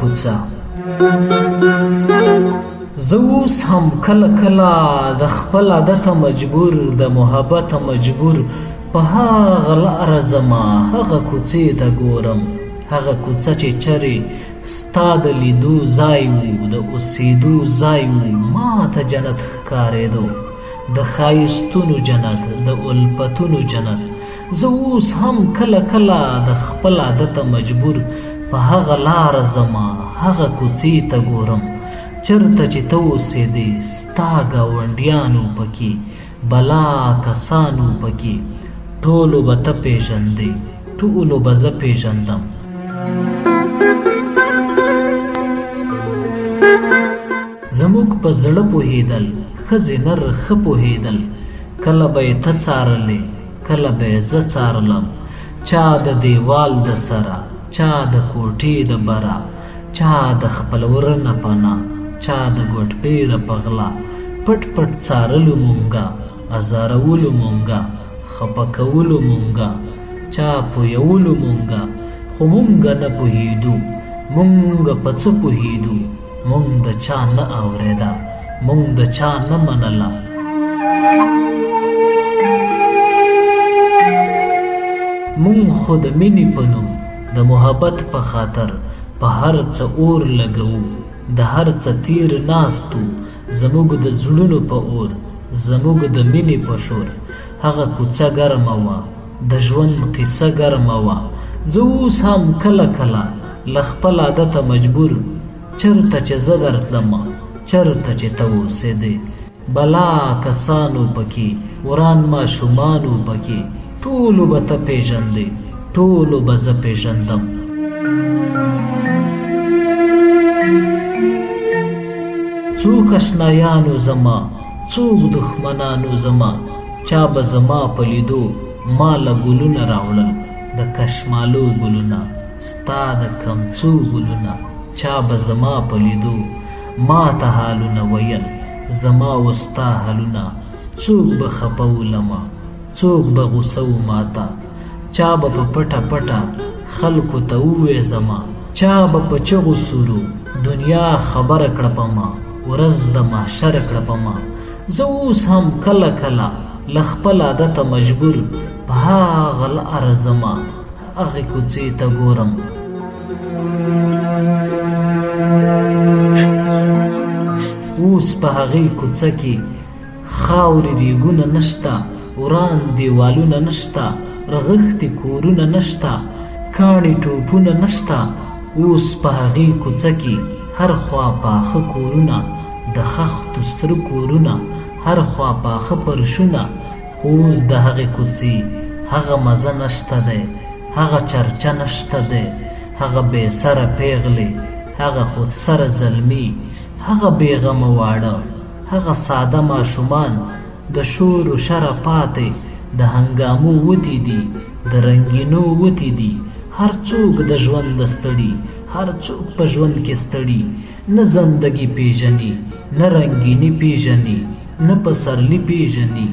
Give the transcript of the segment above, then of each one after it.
کوڅه. زه اوس هم کله کله د خپل عادته مجبور، د محبته مجبور، په هغه لاره ځمه هغه کوڅې ته ګورم، هغه کوڅه چې چرې ستا د لیدو ځای و، د اوسېدو ځای و، ما ته جنت ښکارېدو، د ښایستونو جنت، د الفتونو جنت. زه اوس هم کله کله د خپل عادته مجبور، په هغه لاره ځمه هغه کوڅې ته ګورم، چرته چې ته اوسېدې ستا ګاونډیانو پکې، بلا کسانو پکې، ټولو به ته پېژندې، ټولو به زه پېژندم. زموږ په زړه پوهېدل، ښځې نر ښه پوهېدل، کله به یې ته څارلې کله به یې زه څارلم، چا د دیوال د سره، چا د کوټې د بره، چا د خپل وره نه پناه، چا د ګوټ پیره په غلا، پټ پټ څارلو مونږه، ازارولو مونږه، خفه کولو مونږه، چا پویولو مونږه، خو مونږه نه پوهېدو، مونږ په څه پوهېدو، مونږ د چا نه اورېده، مونږ د چا نه منله. مونږ خو د مینې په نوم، د محبت په خاطر، په هر څه اور لګوو، د هر څه تیر ناستو، زموږ د زړونو په اور، زموږ د مینې په شور. هغه کوڅه ګرمه وه، د ژوند قصه ګرمه وه. زه اوس هم کله کله له خپل عادته مجبور، چرته چې زه درتلمه، چرته چې ته اوسېدې، بلا کسانو پکې، وران ماشومانو پکې، ټولو به ته پېژندې، ټولو به زه پېژندم. څوک اشنایانو زما، څوک دښمنانو زما، چا به زما په لیدو ما له ګلونه راوړل، د کشمالو ګلونه، ستا د کمڅو ګلونه، چا به زما په لیدو ما ته حالونه ویل، زما و ستا حالونه. څوک به خفه ولمه، څوک به غوسه و ماته، چا به په پټه پټه خلکو ته وویزمه، چا به په چغو سورو دنیا خبره کړه په ما، ورځ د محشر کړه په ما. زه اوس هم کله کله له خپل عادته مجبور، په هغه لاره ځمه هغې کوڅې ته ګورم. اوس په هغې کوڅه کې خاورې ریګونه نشته، وران دیوالونه نشته، رغښتې کورونه نشته، کاڼي ټوپونه نشته. اوس په هغې کوڅه کې هر خوا پاخه کورونه، د خښتو سره کورونه، هر خوا پاخه پرشونه. خو اوس د هغې کوڅې هغه مزه نشته دی، هغه چرچه نشته دی، هغه بې سره پیغلې، هغه خود سره زلمي، هغه بېغمه واړه، هغه ساده ماشومان، د شور و شره پاتې، د هنګامو وتې دي، د رنګینو وتې دي. هر څوک د ژوند ستړي، هر څوک په ژوند کې ستړي، نه زندګي پیژني، نه رنګیني پیژني، نه پسرلی پیژني،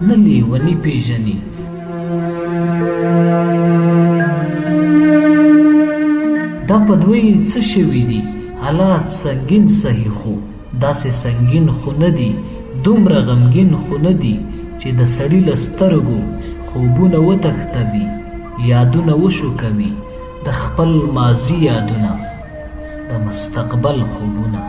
نه لیونی پیژني. دا په دوی څه شوي دي؟ حالات سنګین صحیح خو داسې سنګین خو نه دي، دومره غمګین خو نه دي چې د سړي له سترګو خوبونه وتښتوي، یادونه وشوکوي، د خپل ماضي یادونه، د مستقبل خوبونه.